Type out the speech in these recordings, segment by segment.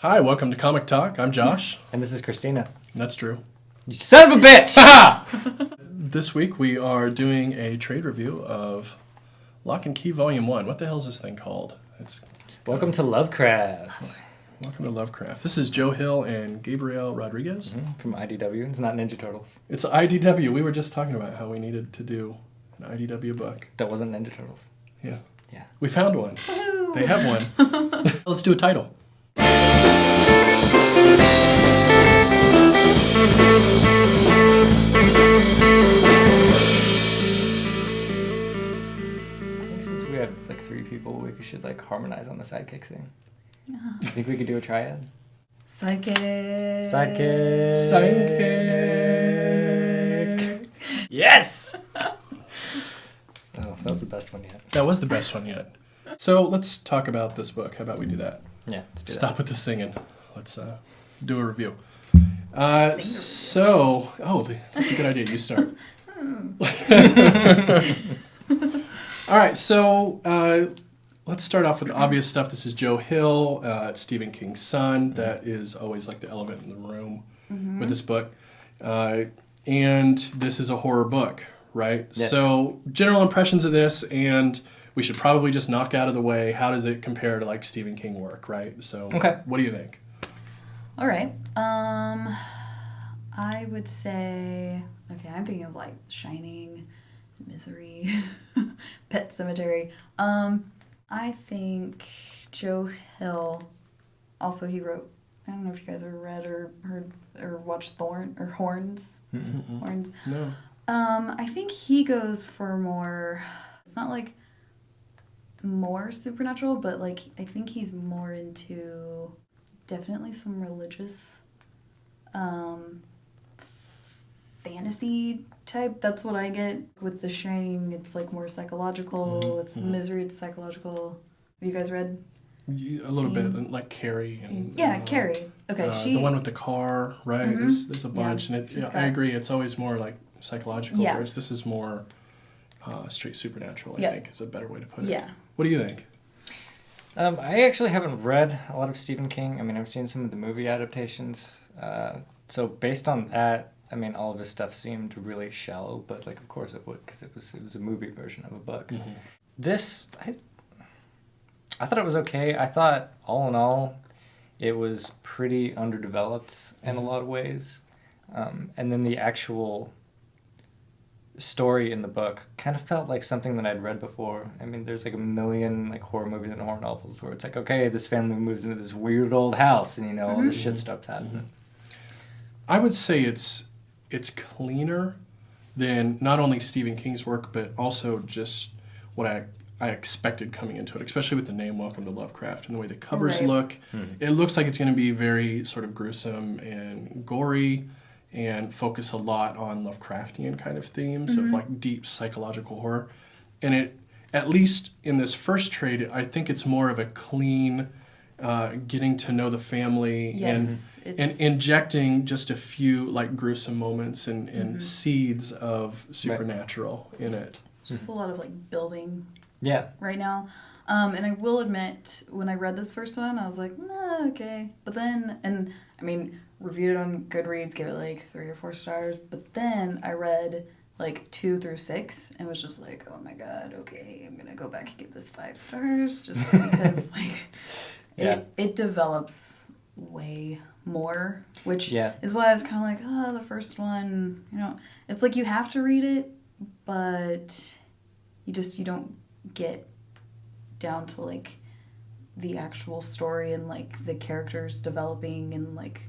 Hi, welcome to Comic Talk. I'm Josh. And this is Christina. That's true. You son of a bitch! This week we are doing a trade review of Locke and Key Volume 1. What the hell is this thing called? Welcome to Lovecraft. Welcome to Lovecraft. This is Joe Hill and Gabriel Rodriguez. From IDW. It's not Ninja Turtles. It's IDW. We were just talking about how we needed to do an IDW book. That wasn't Ninja Turtles. Yeah. Yeah. We found one. Woo-hoo. They have one. Let's do a title. I think since we have like 3 people, we should like harmonize on the sidekick thing. You think we could do a triad? Psychic. Sidekick. Sidekick. Yes! Oh, that was the best one yet. That was the best one yet. So let's talk about this book. How about we do that? Yeah, let's do Stop with the singing. Let's do a review. That's a good idea. You start. All right, so let's start off with the obvious stuff. This is Joe Hill. It's Stephen King's son. That is always like the elephant in the room with this book. And this is a horror book, right? Yes. So general impressions of this, and we should probably just knock out of the way, how does it compare to like Stephen King work, right? So Okay. What do you think? All right. I would say, okay, I'm thinking of like Shining, Misery, Pet Sematary. I think Joe Hill, also he wrote, I don't know if you guys have read or heard or watched Horns. Horns. No. I think he goes for more, it's not like more supernatural, but like I think he's more into definitely some religious fantasy type. That's what I get with The Shining. It's like more psychological. With Misery, it's psychological. Have you guys read? A little bit, like Carrie. And, Carrie. Okay, the one with the car, right? There's a bunch, and I agree. It's always more like psychological, whereas this is more straight supernatural. I think is a better way to put it. Yeah. What do you think? I actually haven't read a lot of Stephen King. I mean, I've seen some of the movie adaptations. So based on that, I mean, all of his stuff seemed really shallow, but like, of course it would, because it was a movie version of a book. This, I thought it was okay. I thought, all in all, it was pretty underdeveloped in a lot of ways. And then the actual story in the book kind of felt like something that I'd read before. I mean, there's like a million like horror movies and horror novels where it's like, okay, this family moves into this weird old house, and all this shit stuff's happening. I would say it's cleaner than not only Stephen King's work, but also just what I expected coming into it, especially with the name Welcome to Lovecraft and the way the covers look. It looks like it's going to be very sort of gruesome and gory and focus a lot on Lovecraftian kind of themes of like deep psychological horror. And it, at least in this first trade, I think it's more of a clean getting to know the family and injecting just a few like gruesome moments and seeds of supernatural in it. Just a lot of like building right now. And I will admit, when I read this first one, I was like, okay. But then, and I mean, reviewed it on Goodreads, gave it like 3 or 4 stars. But then I read like 2 through 6 and was just like, oh my god, okay, I'm gonna go back and give this 5 stars just because like it develops way more, which is why I was kind of like, oh, the first one, it's like you have to read it, but you don't get down to like the actual story and like the characters developing and like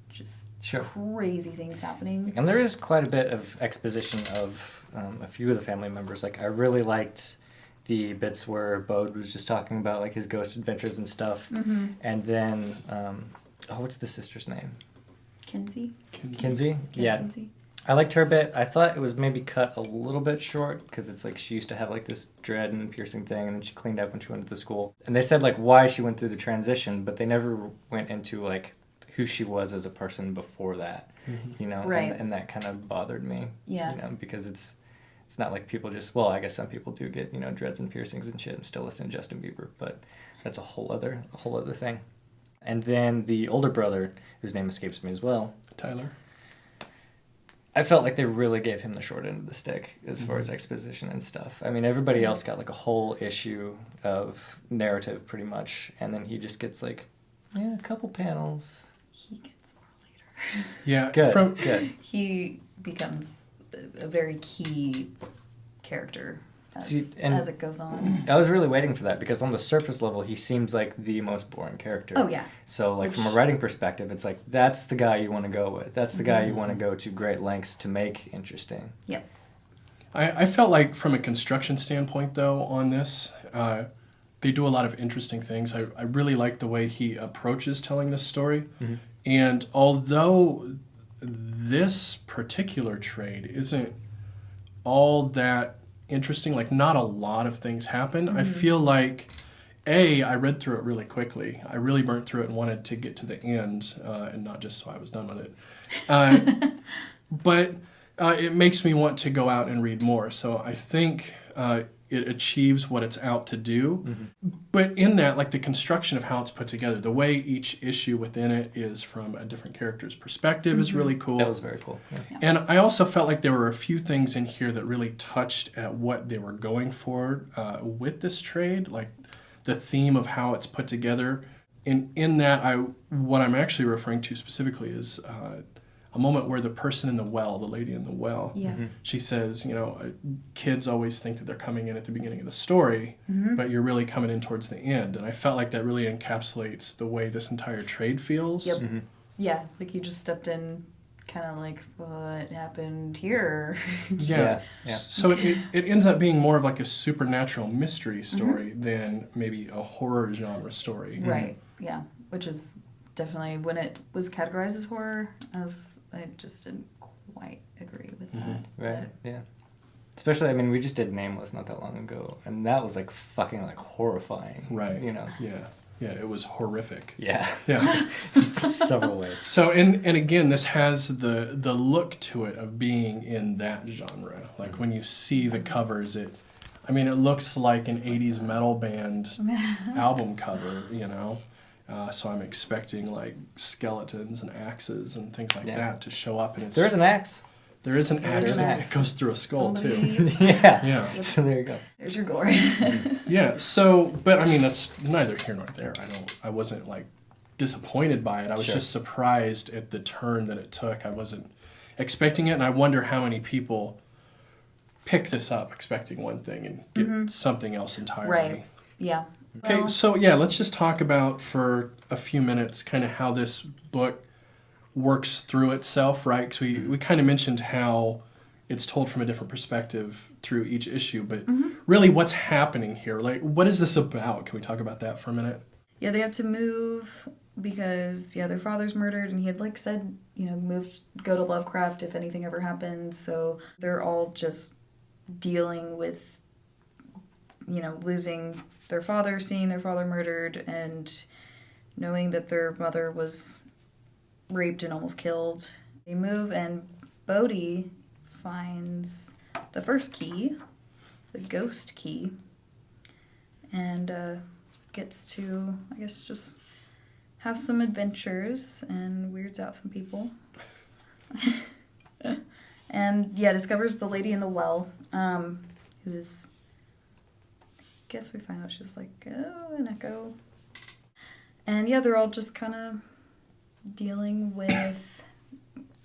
just crazy things happening. And there is quite a bit of exposition of a few of the family members. Like, I really liked the bits where Bode was just talking about like his ghost adventures and stuff. And then, what's the sister's name? Kinsey? Kinsey? Yeah. Kinsey. I liked her bit. I thought it was maybe cut a little bit short because it's like she used to have like this dread and piercing thing, and then she cleaned up when she went to the school. And they said like why she went through the transition, but they never went into like who she was as a person before that, Right. And that kind of bothered me, because it's not like people just, well, I guess some people do get, dreads and piercings and shit and still listen to Justin Bieber, but that's a whole other thing. And then the older brother, whose name escapes me as well, Tyler. I felt like they really gave him the short end of the stick as far as exposition and stuff. I mean, everybody else got like a whole issue of narrative pretty much, and then he just gets like, a couple panels. He gets more later. Yeah, Good. He becomes a very key character as it goes on. I was really waiting for that because on the surface level, he seems like the most boring character. Oh, yeah. So, like, from a writing perspective, it's like, that's the guy you want to go with. That's the guy you want to go to great lengths to make interesting. Yep. I felt like from a construction standpoint, though, on this, they do a lot of interesting things. I really like the way he approaches telling this story. And although this particular trade isn't all that interesting, like not a lot of things happen, I feel like, I read through it really quickly. I really burnt through it and wanted to get to the end, and not just so I was done with it. But it makes me want to go out and read more. So I think it achieves what it's out to do. But in that, like the construction of how it's put together, the way each issue within it is from a different character's perspective is really cool. That was very cool. Yeah. And I also felt like there were a few things in here that really touched at what they were going for with this trade, like the theme of how it's put together. And in that, what I'm actually referring to specifically is a moment where the person in the well, the lady in the well, she says, kids always think that they're coming in at the beginning of the story, but you're really coming in towards the end. And I felt like that really encapsulates the way this entire trade feels. Yep. Yeah, like you just stepped in kind of like, what happened here? Yeah. So it ends up being more of like a supernatural mystery story than maybe a horror genre story. Right, yeah, which is definitely, when it was categorized as horror, I just didn't quite agree with that. Right, yeah. Especially, I mean, we just did Nameless not that long ago, and that was like fucking like horrifying. Right. Yeah, it was horrific. Yeah. In several ways. So, and again, this has the look to it of being in that genre. Like when you see the covers, it looks like an 80s metal band album cover, So I'm expecting like skeletons and axes and things like that to show up. And there is an axe. There is an axe. It goes through a skull too. Yeah. So there you go. There's your gore. Yeah. So, but that's neither here nor there. I wasn't like disappointed by it. I was just surprised at the turn that it took. I wasn't expecting it, and I wonder how many people pick this up expecting one thing and get something else entirely. Right. Yeah. Okay, so let's just talk about for a few minutes kind of how this book works through itself, right? Because we kind of mentioned how it's told from a different perspective through each issue, but really what's happening here? Like, what is this about? Can we talk about that for a minute? Yeah, they have to move because, their father's murdered, and he had, said, go to Lovecraft if anything ever happens, so they're all just dealing with, losing their father, seeing their father murdered, and knowing that their mother was raped and almost killed. They move, and Bodhi finds the first key, the ghost key, and gets to, I guess, just have some adventures and weirds out some people. And, discovers the lady in the well, who is... guess we find out she's an echo. And they're all just kind of dealing with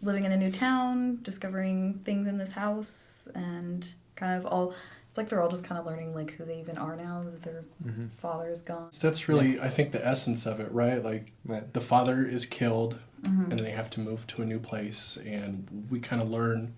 living in a new town, discovering things in this house, and kind of all, it's like they're all just kind of learning who they even are now that their father is gone. So that's really, I think, the essence of it, right? Like, the father is killed, and then they have to move to a new place, and we kind of learn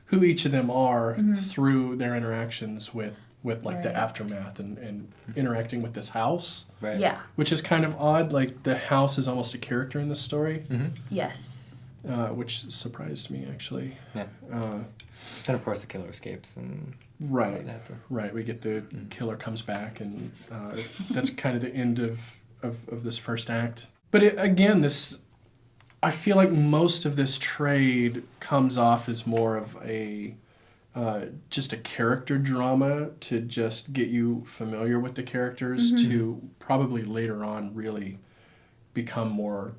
who each of them are through their interactions with the aftermath and interacting with this house. Right. Yeah. Which is kind of odd. Like, the house is almost a character in this story. Yes. Which surprised me, actually. Yeah. Then, of course, the killer escapes. And right. We get the killer comes back, and that's kind of the end of this first act. But I feel like most of this trade comes off as more of a just a character drama to just get you familiar with the characters to probably later on really become more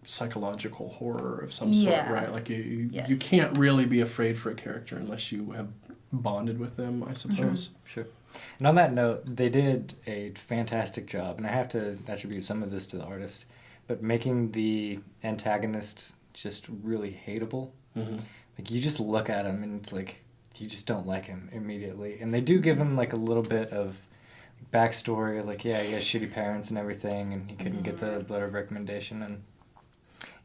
psychological horror of some sort, right? Like you can't really be afraid for a character unless you have bonded with them, I suppose. Sure. And on that note, they did a fantastic job, and I have to attribute some of this to the artist, but making the antagonist just really hateable. Mm-hmm. Like, you just look at him and, like, you just don't like him immediately. And they do give him, like, a little bit of backstory, like, yeah, he has shitty parents and everything, and he couldn't get the letter of recommendation. And,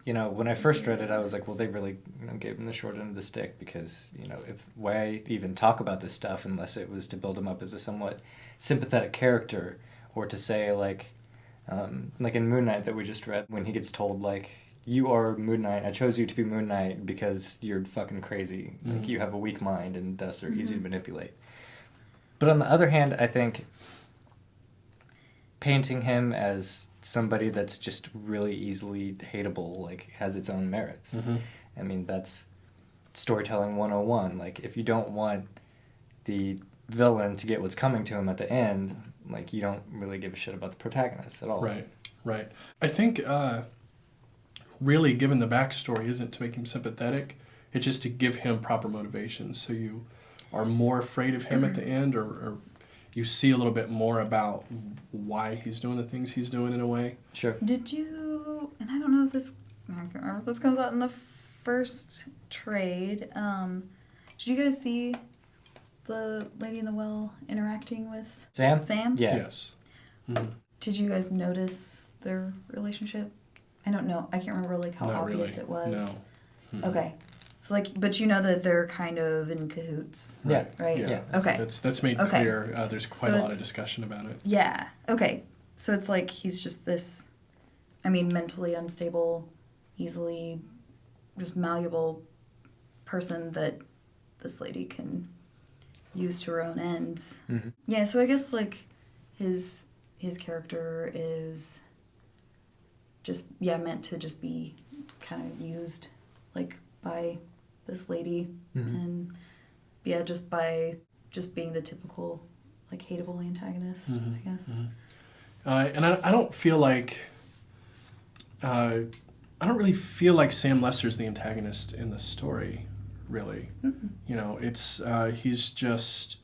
you know, when I first read it, I was like, well, they really, you know, gave him the short end of the stick, because, you know, why even talk about this stuff unless it was to build him up as a somewhat sympathetic character, or to say, like in Moon Knight that we just read, when he gets told, like, you are Moon Knight, I chose you to be Moon Knight because you're fucking crazy. Mm-hmm. Like, you have a weak mind and thus are easy to manipulate. But on the other hand, I think painting him as somebody that's just really easily hateable, like, has its own merits. Mm-hmm. I mean, that's storytelling 101. Like, if you don't want the villain to get what's coming to him at the end, like, you don't really give a shit about the protagonist at all. Right. I think really, given the backstory, isn't to make him sympathetic. It's just to give him proper motivation, so you are more afraid of him at the end, or you see a little bit more about why he's doing the things he's doing in a way. Sure. Did you, and I don't know if this, I can't remember if this comes out in the first trade, did you guys see the Lady in the Well interacting with Sam? Yeah. Yeah. Yes. Mm-hmm. Did you guys notice their relationship? I don't know. I can't remember, like, how Not obvious really. it was. No. Mm-mm. Okay. So, like, but you know that they're kind of in cahoots. Yeah. Right? Yeah. Okay. That's made Okay. clear. There's quite So a lot of it's- discussion about it. Yeah. Okay. So it's like he's just this, I mean, mentally unstable, easily just malleable person that this lady can use to her own ends. Mm-hmm. Yeah, so I guess, like, his character is just, meant to just be kind of used, like, by this lady. Mm-hmm. And, just being the typical, like, hateable antagonist, I guess. Mm-hmm. And I don't feel like... I don't really feel like Sam Lesser's the antagonist in the story, really. Mm-mm. You know, it's he's just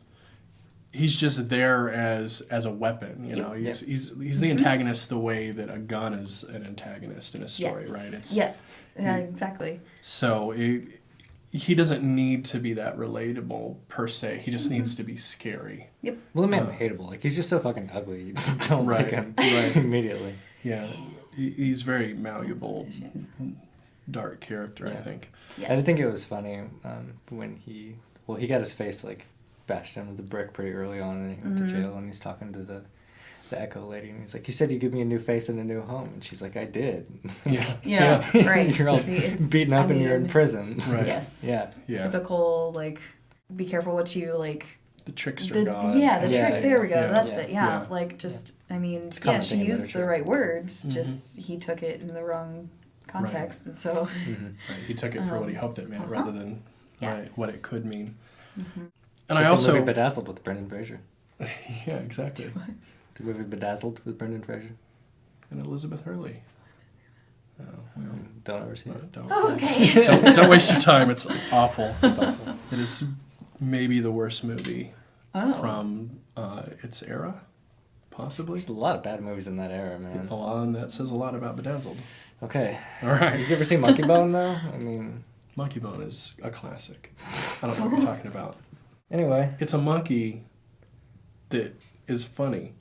there as a weapon. You know, he's the antagonist the way that a gun is an antagonist in a story, Yes. right? It's Yeah, exactly. So he doesn't need to be that relatable per se. He just needs to be scary. Yep. Well, the man hateable. Like, he's just so fucking ugly. You don't like him immediately. Yeah, he's very malleable, dark character, I Yeah. think. Yes. I think it was funny when he got his face, like, bashed in with a brick pretty early on, and he went to jail, and he's talking to the Echo lady, and he's like, you said you give me a new face and a new home, and she's like, I did. Yeah, right. You're all See, beaten up and you're in prison. Right. Yes. Yeah. Typical, like, be careful what you, like... The trickster god. Yeah, the trick. There we go. Yeah. That's Yeah. it. Yeah. Yeah. Like, just, I mean, common she thing in used literature. the right words, just he took it in the wrong context, and so... Mm-hmm. Right. He took it for what he hoped it meant, rather than Yes. what it could mean. Mm-hmm. And Like I also... the movie Bedazzled with Brendan Fraser. Yeah, exactly. The movie Bedazzled with Brendan Fraser. And Elizabeth Hurley. Oh, well, Don't ever see it. don't, Oh, okay. don't waste your time. It's awful. It's awful. It is maybe the worst movie Oh. from its era, possibly. There's a lot of bad movies in that era, man. Well, and that says a lot about Bedazzled. Okay. All right. Have you ever seen Monkey Bone, though? I mean... Monkey Bone is a classic. I don't know what you're talking about. Anyway. It's a monkey that is funny.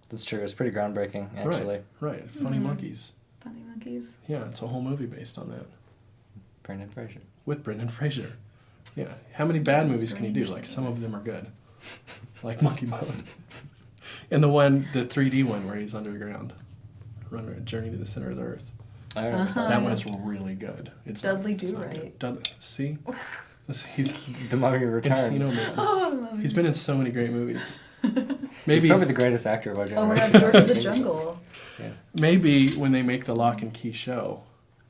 That's true. It's pretty groundbreaking, actually. Right. Funny monkeys. Funny monkeys. Yeah, it's a whole movie based on that. Brendan Fraser. With Brendan Fraser. Yeah. How many bad That's movies can you do? strange Like, some of things. them are good. Like Monkey Bone. And the 3D one where he's underground. Run a Journey to the Center of the Earth. I don't know. Uh-huh. That one is really good. It's Dudley it's not Do-Right. good. See? He's The Mummy Returns. Encino Man. Oh, I love He's it. been in so many great movies. He's Maybe probably the greatest actor of our Oh my generation. god, George of the Jungle. Yeah. maybe when they make the Lock and Key show,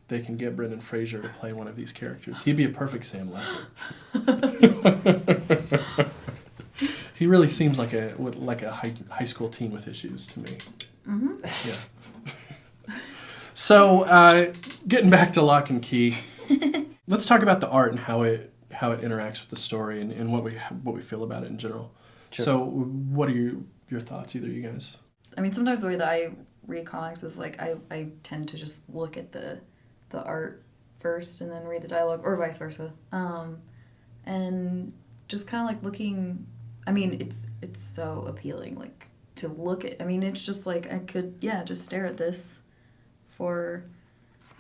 they can get Brendan Fraser to play one of these characters. He'd be a perfect Sam Lesser. He really seems like a high school teen with issues to me. Mm-hmm. Yeah. So, getting back to Lock and Key, let's talk about the art and how it interacts with the story and what we feel about it in general. Sure. So, what are your thoughts, either of you guys? I mean, sometimes the way that I read comics is like I tend to just look at the art first and then read the dialogue, or vice versa. And just kind of like looking. I mean, it's so appealing, like to look at. I mean, it's just like I could just stare at this for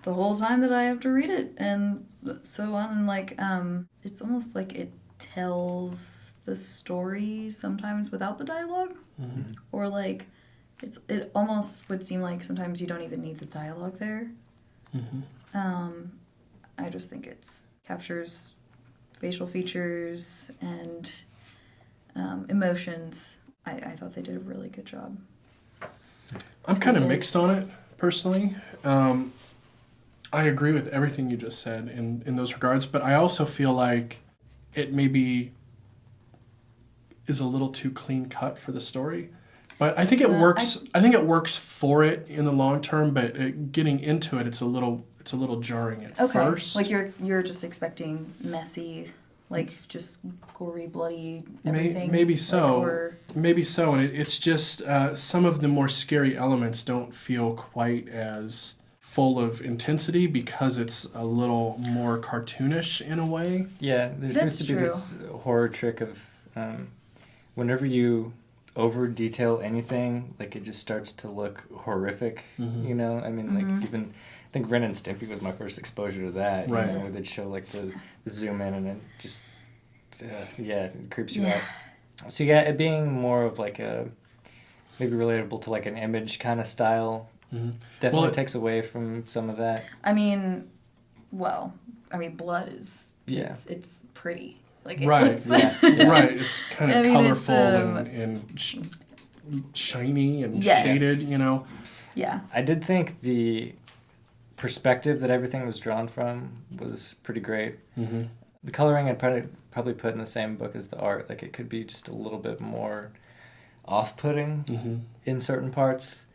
the whole time that I have to read it, and so on. And like it's almost like it tells the story sometimes without the dialogue, or like it almost would seem like sometimes you don't even need the dialogue there. I just think it captures facial features and emotions. I thought they did a really good job. I'm kind of mixed on it, personally. I agree with everything you just said in those regards, but I also feel like it maybe is a little too clean cut for the story. But I think it works. I think it works for it in the long term. But getting into it, it's a little jarring at first. Like you're just expecting messy, like just gory, bloody everything. Maybe so. Like, maybe so. And it's just some of the more scary elements don't feel quite as full of intensity because it's a little more cartoonish in a way. Yeah, there seems to be this horror trick of whenever you over detail anything, like it just starts to look horrific. You know, I mean, like even I think Ren and Stimpy was my first exposure to that. Right. You know, where they'd show like the zoom in and it just it creeps you out. So yeah, it being more of like a maybe relatable to like an Image kind of style. Definitely takes away from some of that. I mean, blood is it's pretty. Like it looks, right. It's kind of colorful and shiny and shaded. You know. Yeah. I did think the perspective that everything was drawn from was pretty great. The coloring I'd probably put in the same book as the art. Like it could be just a little bit more off-putting in certain parts.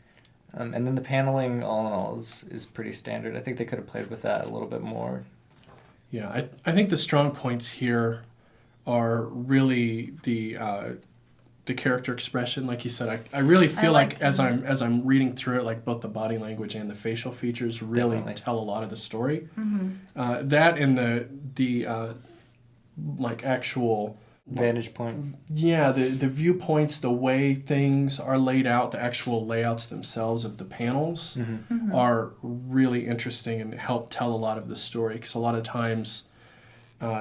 And then the paneling, all in all, is pretty standard. I think they could have played with that a little bit more. Yeah, I think the strong points here are really the character expression. Like you said, I really feel like as I'm reading through it, like both the body language and the facial features really tell a lot of the story. That and the like actual vantage point. Yeah, the viewpoints, the way things are laid out, the actual layouts themselves of the panels are really interesting and help tell a lot of the story. Because a lot of times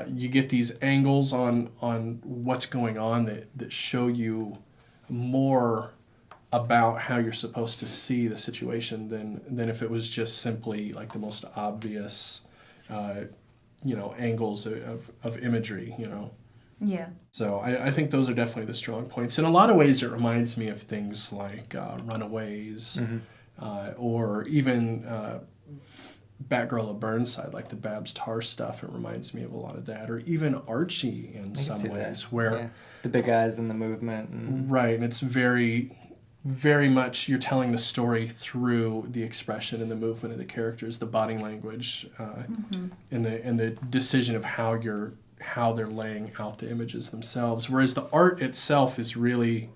you get these angles on what's going on that show you more about how you're supposed to see the situation than if it was just simply like the most obvious, angles of imagery, Yeah. So I think those are definitely the strong points. In a lot of ways, it reminds me of things like Runaways or even Batgirl of Burnside, like the Babs Tarr stuff. It reminds me of a lot of that. Or even Archie in some ways. Where the big eyes and the movement. Right, and it's very, very much you're telling the story through the expression and the movement of the characters, the body language, and the decision of how they're laying out the images themselves. Whereas the art itself is really,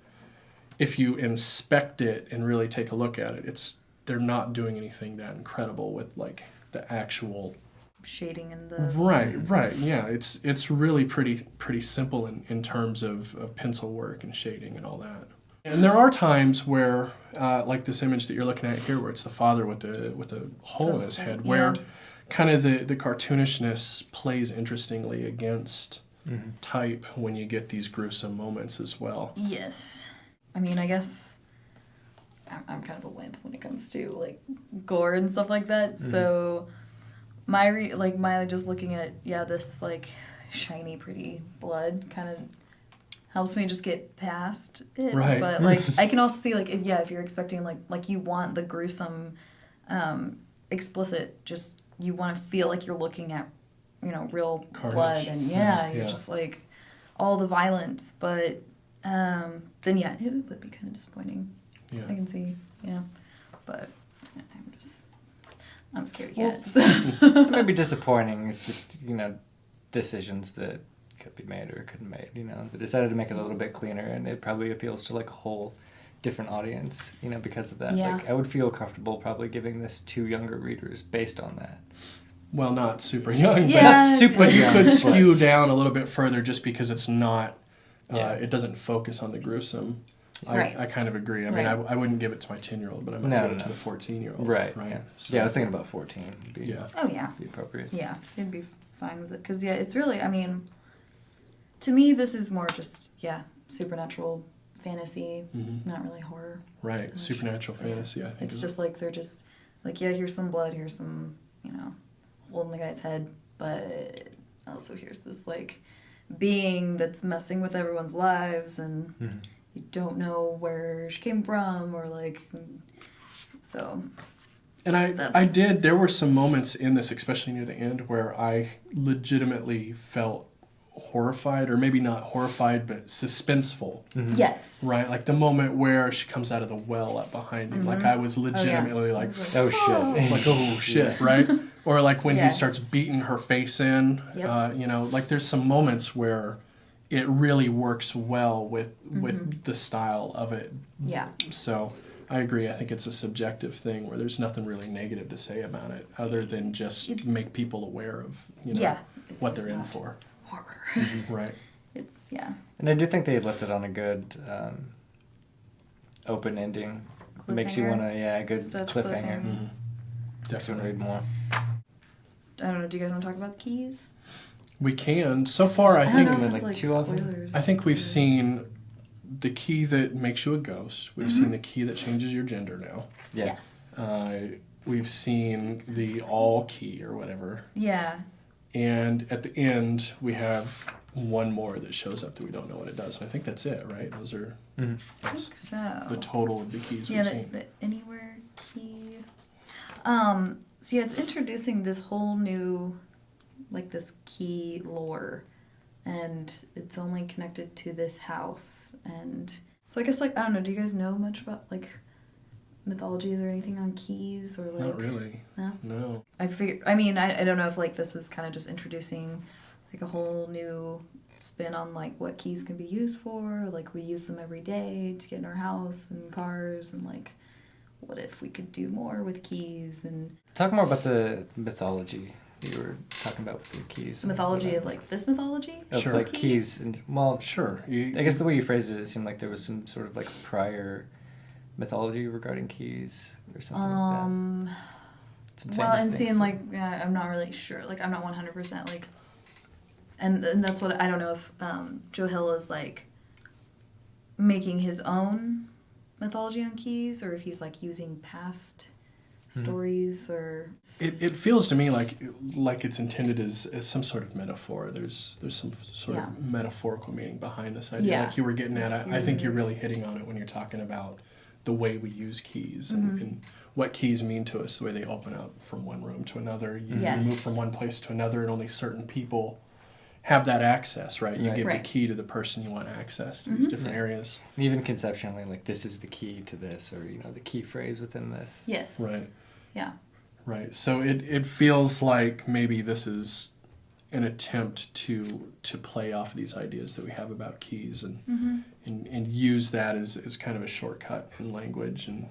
if you inspect it and really take a look at it, they're not doing anything that incredible with like the actual shading and the right. Yeah, it's really pretty simple in terms of pencil work and shading and all that. And there are times where, like this image that you're looking at here, where it's the father with the hole in his head, where kind of the cartoonishness plays interestingly against type when you get these gruesome moments as well. Yes. I mean, I guess I'm kind of a wimp when it comes to like gore and stuff like that. So my just looking at this like shiny pretty blood kind of helps me just get past it. Right. But like I can also see like if you're expecting like you want the gruesome explicit, just you want to feel like you're looking at real carnage. Blood and you're just like all the violence, but then it would be kind of disappointing. Yeah. I can see. Yeah, but I'm scared of cats. It might be disappointing. It's just, decisions that could be made or couldn't made. They decided to make it a little bit cleaner, and it probably appeals to like a whole different audience. Because of that. Yeah. Like I would feel comfortable probably giving this to younger readers based on that. Well, not super young, Yeah. Not super but you young, could but- skew down a little bit further just because it's not. Yeah. It doesn't focus on the gruesome. Right. I kind of agree. I mean, Right. I wouldn't give it to my 10-year-old, but I might No, give no, it to no. the 14-year-old. Right. Right. Yeah. So, Yeah, I was thinking about 14. Would be, Yeah. Oh yeah. Be appropriate. Yeah, it'd be fine with it. Because, yeah, it's really, I mean, to me, this is more just, supernatural fantasy, Mhm. not really horror. Right. much. Supernatural So, yeah, fantasy, I think. It's is- just like, they're just, like, here's some blood, here's some, holding the guy's head, but also here's this, like, being that's messing with everyone's lives, and Mhm. you don't know where she came from, or, like, so... And there were some moments in this, especially near the end, where I legitimately felt horrified, or maybe not horrified, but suspenseful. Mhm. Yes. Right? Like the moment where she comes out of the well up behind you. Like I was legitimately like, Oh, shit. like, oh shit, right? Or like when Yes. he starts beating her face in, Yep. like there's some moments where it really works well with the style of it. Yeah. So I agree. I think it's a subjective thing where there's nothing really negative to say about it other than just It's- make people aware of, It's what just they're in not for. horror. Right. It's, yeah. And I do think they left it on a good open ending. It makes you Cliffhanger. want to, a good Such cliffhanger. cliffhanger. Mhm. Makes you want to Definitely. read more. I don't know. Do you guys want to talk about the keys? We can. So far, I I don't think know if like, it's like too often. spoilers. I think we've seen the key that makes you a ghost. We've seen the key that changes your gender now. Yeah. Yes. We've seen the all key or whatever. Yeah. And at the end, we have one more that shows up that we don't know what it does. And I think that's it, right? Those are Mhm. I that's think so. the total of the keys Yeah, we've seen. the anywhere key. So yeah, it's introducing this whole new, like this key lore, and it's only connected to this house. And so I guess like I don't know. Do you guys know much about like mythologies or anything on keys or like? Not really. No. No. I figure. I mean, I don't know if like this is kind of just introducing like a whole new spin on like what keys can be used for. Like we use them every day to get in our house and cars, and like what if we could do more with keys and Talk more about the mythology you were talking about with the keys. the mythology of like this mythology. Of, Sure. like keys. And, well, Sure. I guess the way you phrased it, it seemed like there was some sort of like prior mythology regarding keys or something like that. Some Well, famous and things seeing that- like I'm not really sure. Like I'm not 100% like, and that's what I don't know if Joe Hill is like making his own mythology on keys, or if he's like using past stories or It feels to me like it's intended as some sort of metaphor. There's some sort Yeah. of metaphorical meaning behind this idea. Yeah. Like you were getting at, I think you're really hitting on it when you're talking about the way we use keys and what keys mean to us, the way they open up from one room to another. You Yes. move from one place to another, and only certain people have that access, right? You Right. give Right. the key to the person you want access to these different Yeah. areas. And even conceptually, like this is the key to this, or the key phrase within this. yes, Right. yeah, Right. So it feels like maybe this is an attempt to play off of these ideas that we have about keys and use that as kind of a shortcut in language and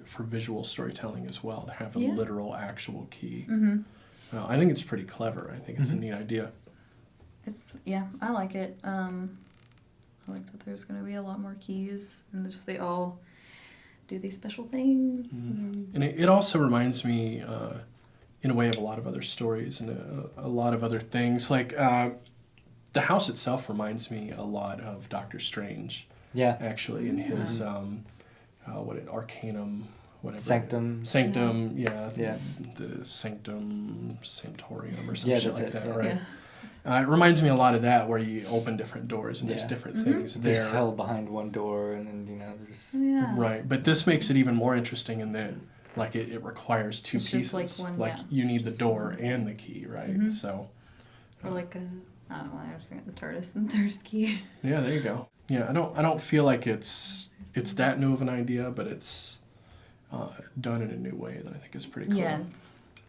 for visual storytelling as well, to have a Yeah. literal actual key. I think it's pretty clever. I think it's a neat idea. it's I like it. I like that there's gonna be a lot more keys, and just they all do these special things. And it also reminds me, in a way, of a lot of other stories and a lot of other things. Like the house itself reminds me a lot of Doctor Strange. Yeah. Actually, in his Arcanum, whatever. Sanctum. Yeah. Yeah. The Sanctum Sanctorium or some Yeah, shit that's like it, that, yeah. right? Yeah. It reminds me a lot of that, where you open different doors and there's Yeah. different things there. There's hell behind one door, and then there's Yeah. Right, but this makes it even more interesting in that, like, it requires two It's pieces. just like one, yeah, you need the just door one. and the key, right? So, Or like I don't know, I was thinking the TARDIS and TARDIS key. yeah, there you go. Yeah, I don't feel like it's that new of an idea, but it's done in a new way that I think is pretty cool. Yeah,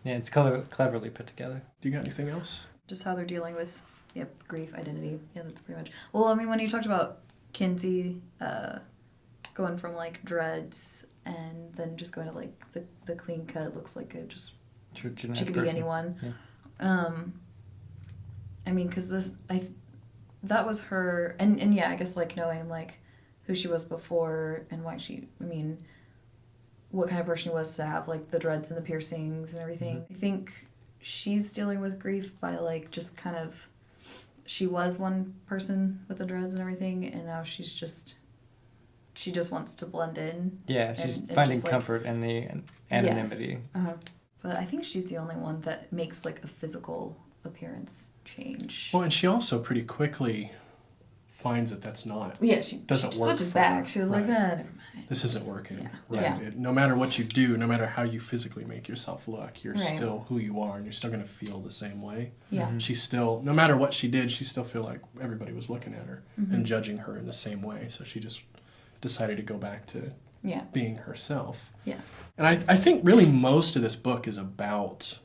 it's cleverly put together. Do you got anything else? just how they're dealing with grief, identity. Yeah, that's pretty much. Well, I mean, when you talked about Kinsey going from like dreads and then just going to like the clean cut, looks like it just she could be anyone. Yeah. I mean, because that was her, and yeah, I guess like knowing like who she was before and why what kind of person she was to have like the dreads and the piercings and everything. Mm-hmm. I think she's dealing with grief by like just kind of, she was one person with the dreads and everything, and now she just wants to blend in. Yeah, she's finding comfort in the anonymity. Yeah. But I think she's the only one that makes like a physical appearance change. Well, and she also pretty quickly finds that that's not. Yeah, she switches back. She was like, never mind. This isn't working. Yeah. Right. Yeah. No matter what you do, no matter how you physically make yourself look, you're right. still who you are, and you're still going to feel the same way. Yeah. Mm-hmm. She's still, no matter what she did, she still feel like everybody was looking at her mm-hmm. and judging her in the same way. So she just decided to go back to being herself. Yeah. And I think really most of this book is about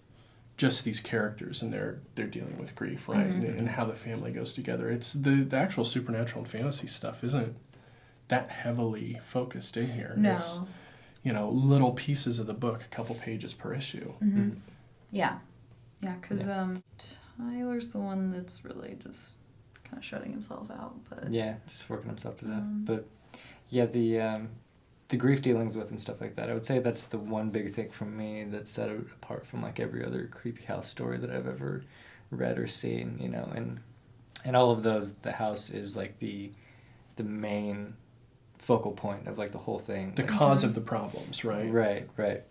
just these characters and they're dealing with grief, right? Mm-hmm. And how the family goes together. It's the actual supernatural and fantasy stuff isn't that heavily focused in here. No. It's, little pieces of the book, a couple pages per issue. Mm-hmm. Mm-hmm. Yeah. Yeah, because Tyler's the one that's really just kind of shutting himself out. But yeah, just working himself to death. But yeah, the grief dealings with and stuff like that, I would say that's the one big thing from me that set it apart from like every other creepy house story that I've ever read or seen, and all of those, the house is like the main focal point of like the whole thing. The cause of the problems, right? Right.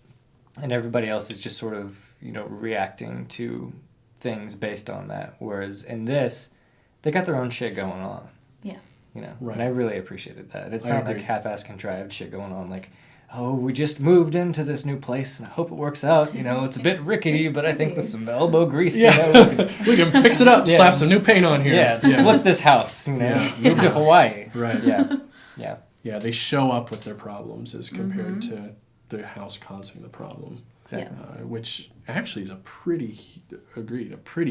And everybody else is just sort of, reacting to things based on that. Whereas in this, they got their own shit going on. Yeah. Right. And I really appreciated that. It's not like half-ass contrived shit going on, like, oh, we just moved into this new place and I hope it works out. It's a bit rickety, but I think with some elbow grease, we can fix it up, slap some new paint on here. Yeah, flip this house, move to Hawaii. Right. Yeah. Yeah, they show up with their problems as compared to the house causing the problem. Exactly. Which actually is a pretty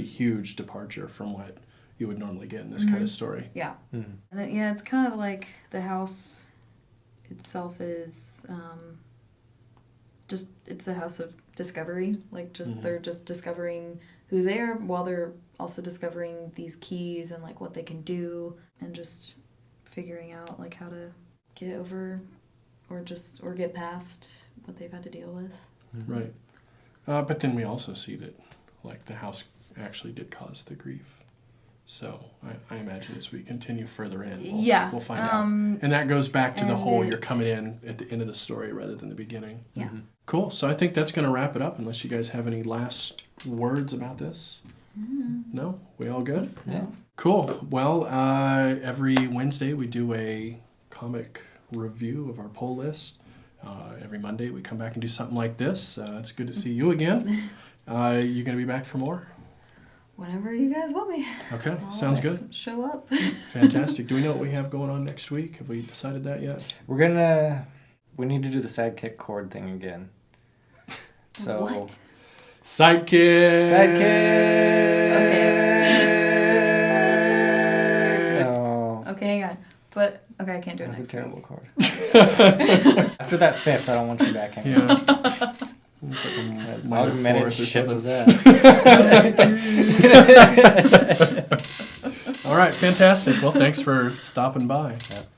huge departure from what you would normally get in this kind of story. Yeah. Mm-hmm. And it's kind of like the house itself is it's a house of discovery. Like they're just discovering who they are while they're also discovering these keys and like what they can do and just figuring out like how to get over or get past what they've had to deal with. Mm-hmm. Right. But then we also see that like the house actually did cause the grief. So I imagine as we continue further in, we'll find out. And that goes back to the whole you're coming in at the end of the story rather than the beginning. Yeah. Mm-hmm. Cool. So I think that's going to wrap it up unless you guys have any last words about this. Mm-hmm. No? We all good? Yeah. Cool. Well, every Wednesday we do a comic review of our poll list. Every Monday we come back and do something like this. It's good to see you again. You going to be back for more? Whenever you guys want me. Okay, sounds good. Show up. Fantastic. Do we know what we have going on next week? Have we decided that yet? We need to do the sidekick chord thing again. So. What? Sidekick! Okay. No. Okay, hang on. But, okay, I can't do it That's next a terrible week. chord. After that fifth, I don't want you back hanging. Yeah. Augmented shit was that. All right, fantastic. Well, thanks for stopping by. Yep.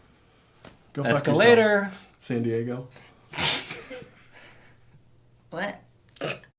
Go fuck Escalator. yourself, San Diego. What?